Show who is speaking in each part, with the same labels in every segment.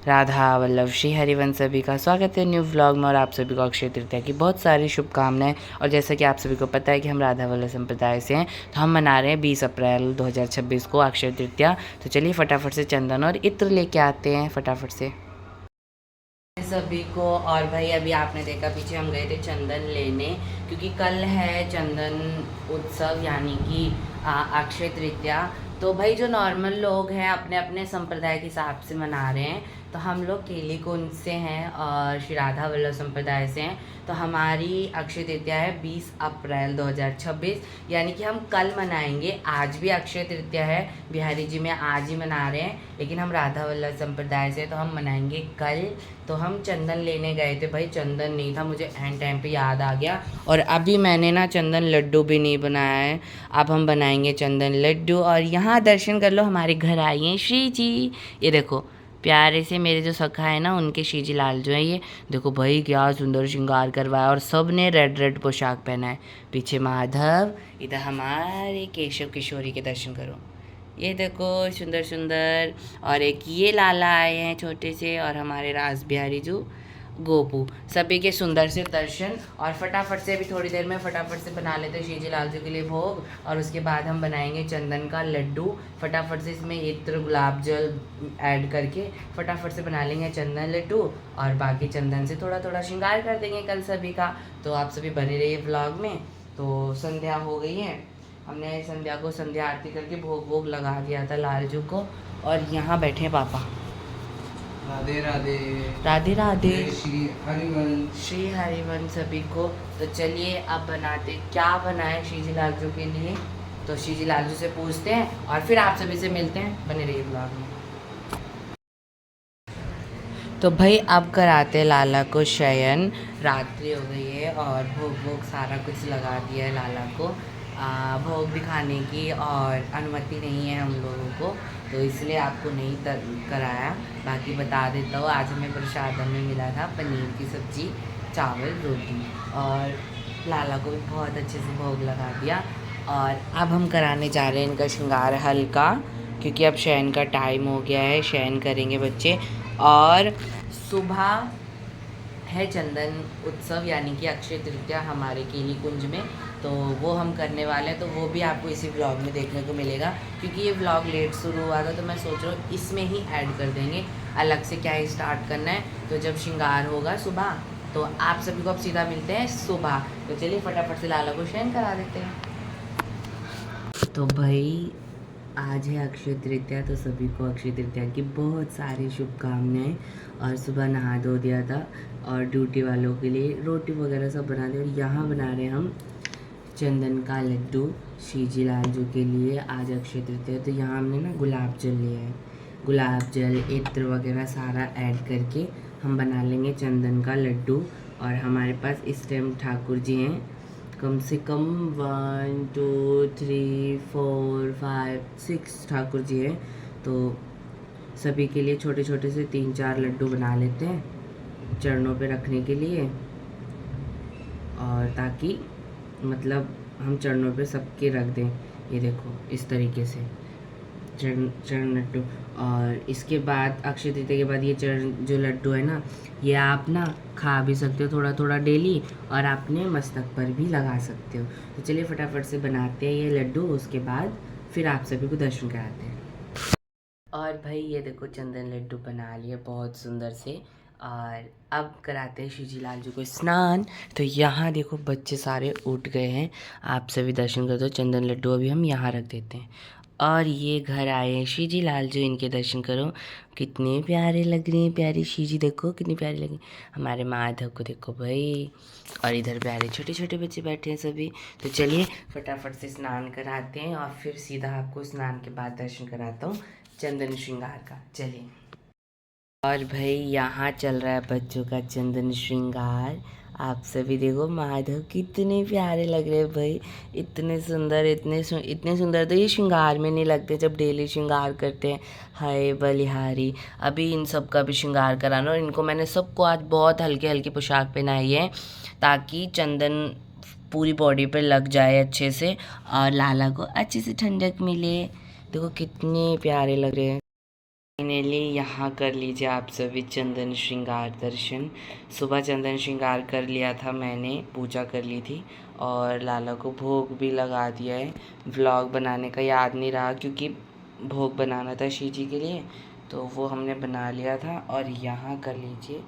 Speaker 1: राधा वल्लभ श्री हरिवंश सभी का स्वागत है न्यू व्लॉग में। और आप सभी को अक्षय तृतीया की बहुत सारी शुभकामनाएं। और जैसा कि आप सभी को पता है कि हम राधा वल्लभ संप्रदाय से हैं, तो हम मना रहे हैं 20 अप्रैल 2026 को अक्षय तृतीया। तो चलिए फटाफट से चंदन और इत्र लेके आते हैं फटाफट से सभी को। और भाई अभी आपने देखा पीछे हम गए थे चंदन लेने, क्योंकि कल है चंदन उत्सव यानी कि अक्षय तृतीया। तो भाई जो नॉर्मल लोग हैं अपने अपने संप्रदाय के हिसाब से मना रहे हैं। तो हम लोग केली कुंज से हैं और श्री राधा वल्लभ संप्रदाय से हैं। तो हमारी अक्षय तृतीया है 20 अप्रैल 2026, यानी कि हम कल मनाएंगे। आज भी अक्षय तृतीया है, बिहारी जी में आज ही मना रहे हैं, लेकिन हम राधा वल्लभ संप्रदाय से तो हम मनाएंगे कल। तो हम चंदन लेने गए थे भाई, चंदन नहीं था, मुझे एंड टाइम पे याद आ गया। और अभी मैंने ना चंदन लड्डू भी नहीं बनाया है, अब हम बनाएंगे चंदन लड्डू। और यहाँ दर्शन कर लो, हमारे घर आई हैं श्री जी। ये देखो प्यारे से मेरे जो सखा है ना उनके श्रीजी लाल जो है, ये देखो भाई क्या सुंदर श्रृंगार करवाया। और सब ने रेड रेड पोशाक पहना है। पीछे माधव, इधर हमारे केशव किशोरी के दर्शन करो, ये देखो सुंदर सुंदर। और एक ये लाला आए हैं छोटे से, और हमारे रास बिहारी जो गोपू, सभी के सुंदर से दर्शन। और फटाफट से अभी थोड़ी देर में फटाफट से बना लेते हैं श्री जी लाल जी के लिए भोग, और उसके बाद हम बनाएंगे चंदन का लड्डू। फटाफट से इसमें इत्र गुलाब जल ऐड करके फटाफट से बना लेंगे चंदन लड्डू। और बाकी चंदन से थोड़ा थोड़ा श्रृंगार कर देंगे कल सभी का। तो आप सभी बने रहिए व्लॉग में। तो संध्या हो गई है, हमने संध्या को संध्या आरती करके भोग वोग लगा दिया था लालजू को। और यहाँ बैठे हैं पापा।
Speaker 2: राधे राधे
Speaker 1: राधे राधे
Speaker 2: श्री
Speaker 1: हरिवंश सभी को। तो चलिए अब बनाते क्या बनाए श्री जी लालजू के लिए। तो श्री जी लालजू से पूछते हैं और फिर आप सभी से मिलते हैं, बने रहिए ब्लॉग में। तो भाई अब कराते हैं लाला को शयन, रात्रि हो गई है और भोग वोग सारा कुछ लगा दिया है लाला को। भोग भी खाने की और अनुमति नहीं है हम लोगों को, तो इसलिए आपको नहीं कराया। बाकी बता देता हूँ, आज हमें प्रसाद में मिला था पनीर की सब्ज़ी, चावल, रोटी। और लाला को भी बहुत अच्छे से भोग लगा दिया। और अब हम कराने जा रहे हैं इनका श्रृंगार हल्का, क्योंकि अब शयन का टाइम हो गया है, शयन करेंगे बच्चे। और सुबह है चंदन उत्सव यानी कि अक्षय तृतीया हमारे केली कुंज में, तो वो हम करने वाले हैं। तो वो भी आपको इसी व्लॉग में देखने को मिलेगा, क्योंकि ये व्लॉग लेट शुरू हुआ था, तो मैं सोच रहा हूँ इसमें ही ऐड कर देंगे। अलग से क्या ही स्टार्ट करना है। तो जब श्रृंगार होगा सुबह, तो आप सभी को अब सीधा मिलते हैं सुबह। तो चलिए फटाफट से लाला को शयन करा देते हैं। तो भाई आज है अक्षय तृतीया, तो सभी को अक्षय तृतीया की बहुत सारी शुभकामनाएं। और सुबह नहा धो दिया था, और ड्यूटी वालों के लिए रोटी वगैरह सब बना दिया। और यहाँ बना रहे हैं हम चंदन का लड्डू श्री जी लालजू के लिए, आज अक्षय तृतीया। तो यहाँ हमने ना गुलाब जल लिया है, गुलाब जल इत्र वगैरह सारा ऐड करके हम बना लेंगे चंदन का लड्डू। और हमारे पास इस टाइम ठाकुर जी हैं, कम से कम 1 2 3 4 5 6 ठाकुर जी हैं। तो सभी के लिए छोटे छोटे से 3-4 लड्डू बना लेते हैं चरणों पे रखने के लिए, और ताकि मतलब हम चरणों पे सबके रख दें। ये देखो इस तरीके से चरण लड्डू। और इसके बाद अक्षय तृतीया के बाद ये चरण जो लड्डू है ना, ये आप ना खा भी सकते हो थोड़ा थोड़ा डेली, और अपने मस्तक पर भी लगा सकते हो। तो चलिए फटाफट से बनाते हैं ये लड्डू, उसके बाद फिर आप सभी को दर्शन कराते हैं। और भाई ये देखो चंदन लड्डू बना लिए बहुत सुंदर से। और अब कराते हैं श्री जी लालजू को स्नान। तो यहाँ देखो बच्चे सारे उठ गए हैं, आप सभी दर्शन कर दो। चंदन लड्डू अभी हम यहाँ रख देते हैं। और ये घर आए हैं श्री जी लालजू, इनके दर्शन करो, कितने प्यारे लग रहे हैं। प्यारी श्री जी देखो कितनी प्यारी लगी। हमारे माधव को देखो भाई, और इधर प्यारे छोटे छोटे बच्चे बैठे हैं सभी। तो चलिए फटाफट से स्नान कराते हैं, और फिर सीधा आपको स्नान के बाद दर्शन कराता हूँ चंदन श्रृंगार का। चलिए। और भाई यहाँ चल रहा है बच्चों का चंदन श्रृंगार। आप सभी देखो माधव कितने प्यारे लग रहे हैं भाई, इतने सुंदर, इतने सुंदर तो ये श्रृंगार में नहीं लगते जब डेली श्रृंगार करते हैं। हाय बलिहारी, अभी इन सब का भी श्रृंगार कराना। और इनको मैंने सबको आज बहुत हल्के हल्की पोशाक पहनाई है, ताकि चंदन पूरी बॉडी पे लग जाए अच्छे से, और लाला को अच्छे से ठंडक मिले। देखो कितने प्यारे लग रहे हैं। फाइनली यहाँ कर लीजिए आप सभी चंदन श्रृंगार दर्शन। सुबह चंदन श्रृंगार कर लिया था मैंने, पूजा कर ली थी और लाला को भोग भी लगा दिया है। व्लॉग बनाने का याद नहीं रहा क्योंकि भोग बनाना था शिव जी के लिए, तो वो हमने बना लिया था। और यहाँ कर लीजिए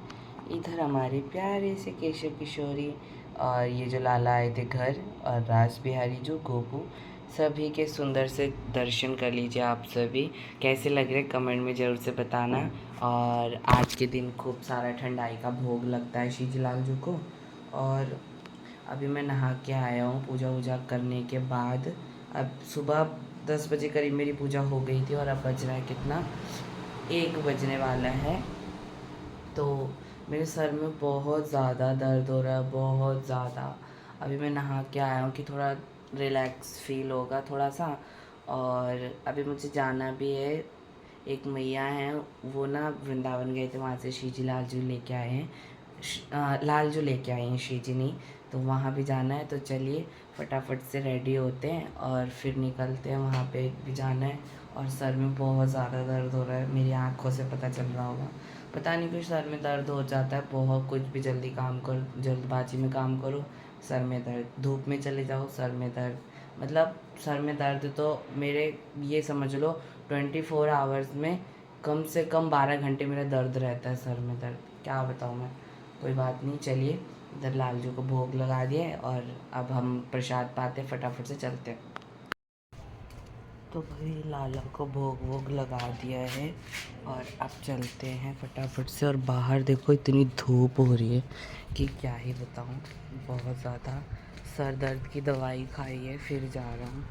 Speaker 1: इधर हमारे प्यारे से केशव किशोरी और ये जो लाला आए थे घर, और राज बिहारी जो गोपू, सभी के सुंदर से दर्शन कर लीजिए आप सभी। कैसे लग रहे कमेंट में ज़रूर से बताना। और आज के दिन खूब सारा ठंडाई का भोग लगता है शीजलाल जी को। और अभी मैं नहा के आया हूँ पूजा वूजा करने के बाद। अब सुबह 10 बजे करीब मेरी पूजा हो गई थी और अब बज रहा है कितना, 1 बजने वाला है। तो मेरे सर में बहुत ज़्यादा दर्द हो रहा है, बहुत ज़्यादा। अभी मैं नहा के आया हूँ कि थोड़ा रिलैक्स फील होगा थोड़ा सा। और अभी मुझे जाना भी है। एक मैया हैं, वो ना वृंदावन गए थे, वहाँ से श्रीजी लाल जी लेके आए हैं, लाल जो लेके आए हैं श्रीजी नहीं, तो वहाँ भी जाना है। तो चलिए फटाफट से रेडी होते हैं और फिर निकलते हैं, वहाँ पे भी जाना है। और सर में बहुत ज़्यादा दर्द हो रहा है, मेरी आँखों से पता चल रहा होगा। पता नहीं क्यों सर में दर्द हो जाता है, बहुत कुछ भी जल्दी काम करो, जल्दबाजी में काम करो, सर में दर्द। धूप में चले जाओ, सर में दर्द। मतलब सर में दर्द तो मेरे, ये समझ लो 24 आवर्स में कम से कम 12 घंटे मेरा दर्द रहता है सर में दर्द। क्या बताऊँ मैं, कोई बात नहीं। चलिए इधर लाल जी को भोग लगा दिए और अब हम प्रसाद पाते, फटाफट से चलते हैं। तो भाई लाला को भोग वोग लगा दिया है और अब चलते हैं फटाफट से। और बाहर देखो इतनी धूप हो रही है कि क्या ही बताऊँ, बहुत ज़्यादा। सर दर्द की दवाई खाई है, फिर जा रहा हूँ।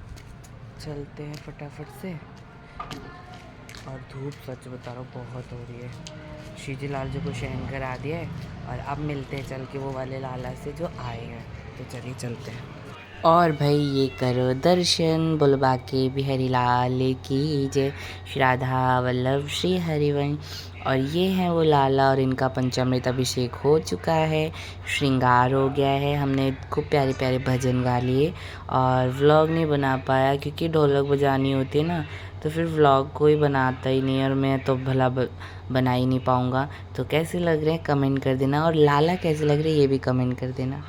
Speaker 1: चलते हैं फटाफट से। और धूप सच बता रहा हूँ बहुत हो रही है। श्रीजी लाल जी को शयन करा दिया है और अब मिलते हैं चल के वो वाले लाला से जो आए हैं। तो चलिए चलते हैं। और भाई ये करो दर्शन, बुलबा के बिहारी लाल की जय, श्री राधा वल्लभ श्री हरिवंश। और ये हैं वो लाला और इनका पंचामृत अभिषेक हो चुका है, श्रृंगार हो गया है। हमने खूब प्यारे प्यारे भजन गा लिए और व्लॉग नहीं बना पाया क्योंकि ढोलक बजानी होती है ना, तो फिर व्लॉग कोई बनाता ही नहीं और मैं तो भला बना ही नहीं पाऊँगा। तो कैसे लग रहे हैं कमेंट कर देना, और लाला कैसे लग रहे हैं ये भी कमेंट कर देना।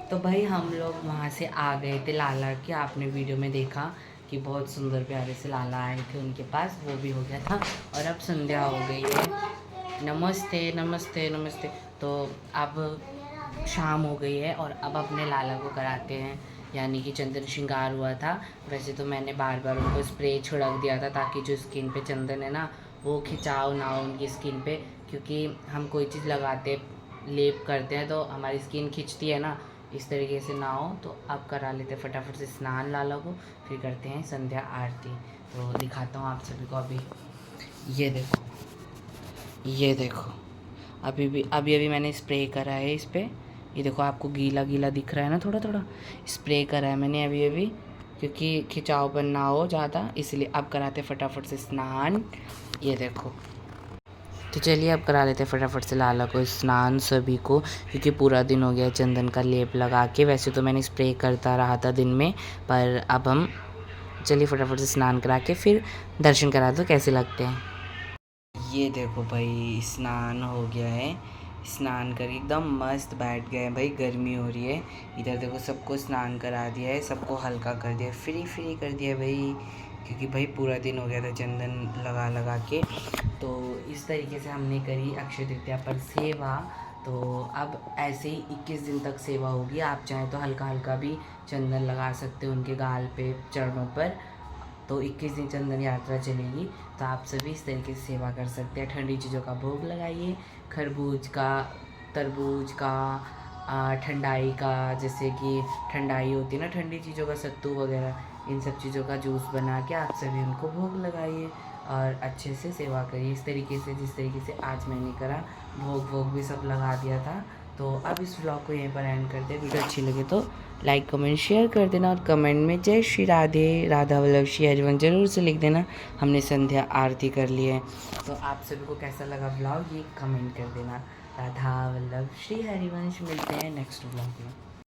Speaker 1: तो भाई हम लोग वहाँ से आ गए थे लाला के, आपने वीडियो में देखा कि बहुत सुंदर प्यारे से लाला आए थे उनके पास, वो भी हो गया था। और अब संध्या हो गई है। नमस्ते नमस्ते नमस्ते। तो अब शाम हो गई है और अब अपने लाला को कराते हैं, यानी कि चंदन श्रृंगार हुआ था। वैसे तो मैंने बार बार उनको स्प्रे छिड़क दिया था ताकि जो स्किन पे चंदन है ना वो खिंचाव ना हो उनकी स्किन पे, क्योंकि हम कोई चीज़ लगाते लेप करते हैं तो हमारी स्किन खिंचती है ना, इस तरीके से ना हो। तो अब करा लेते फटाफट से स्नान लाला को, फिर करते हैं संध्या आरती। तो दिखाता हूँ आप सभी को। अभी ये देखो, ये देखो, अभी अभी मैंने स्प्रे करा है इस पर। ये देखो आपको गीला गीला दिख रहा है ना, थोड़ा थोड़ा स्प्रे करा है मैंने अभी अभी, क्योंकि खिंचावपन ना हो ज़्यादा, इसलिए अब कराते फटाफट से स्नान। ये देखो, तो चलिए अब करा लेते हैं फटाफट से लाला को स्नान सभी को, क्योंकि पूरा दिन हो गया चंदन का लेप लगा के। वैसे तो मैंने स्प्रे करता रहा था दिन में, पर अब हम चलिए फटाफट से स्नान करा के फिर दर्शन करा दो कैसे लगते हैं। ये देखो भाई स्नान हो गया है, स्नान करके एकदम मस्त बैठ गए हैं भाई। गर्मी हो रही है, इधर देखो सबको स्नान करा दिया है, सबको हल्का कर दिया, फ्री फ्री कर दिया भाई, क्योंकि भाई पूरा दिन हो गया था चंदन लगा लगा के। तो इस तरीके से हमने करी अक्षय तृतीया पर सेवा। तो अब ऐसे ही 21 दिन तक सेवा होगी। आप चाहें तो हल्का हल्का भी चंदन लगा सकते हो उनके गाल पे, चरणों पर। तो 21 दिन चंदन यात्रा चलेगी, तो आप सभी इस तरीके से सेवा कर सकते हैं। ठंडी चीज़ों का भोग लगाइए, खरबूज का, तरबूज का, ठंडाई का, जैसे कि ठंडाई होती है ना ठंडी चीज़ों का, सत्तू वगैरह, इन सब चीज़ों का जूस बना के आप सभी उनको भोग लगाइए और अच्छे से सेवा करिए इस तरीके से जिस तरीके से आज मैंने करा। भोग वोग भी सब लगा दिया था। तो अब इस व्लॉग को यहीं पर एंड करते हैं। वीडियो अच्छी लगे तो लाइक कमेंट शेयर कर देना और कमेंट में जय श्री राधे राधा वल्लभ श्री हरिवंश जरूर से लिख देना। हमने संध्या आरती कर ली है। तो आप सभी को कैसा लगा व्लॉग ये कमेंट कर देना। राधा वल्लभ श्री हरिवंश। मिलते हैं नेक्स्ट व्लॉग में।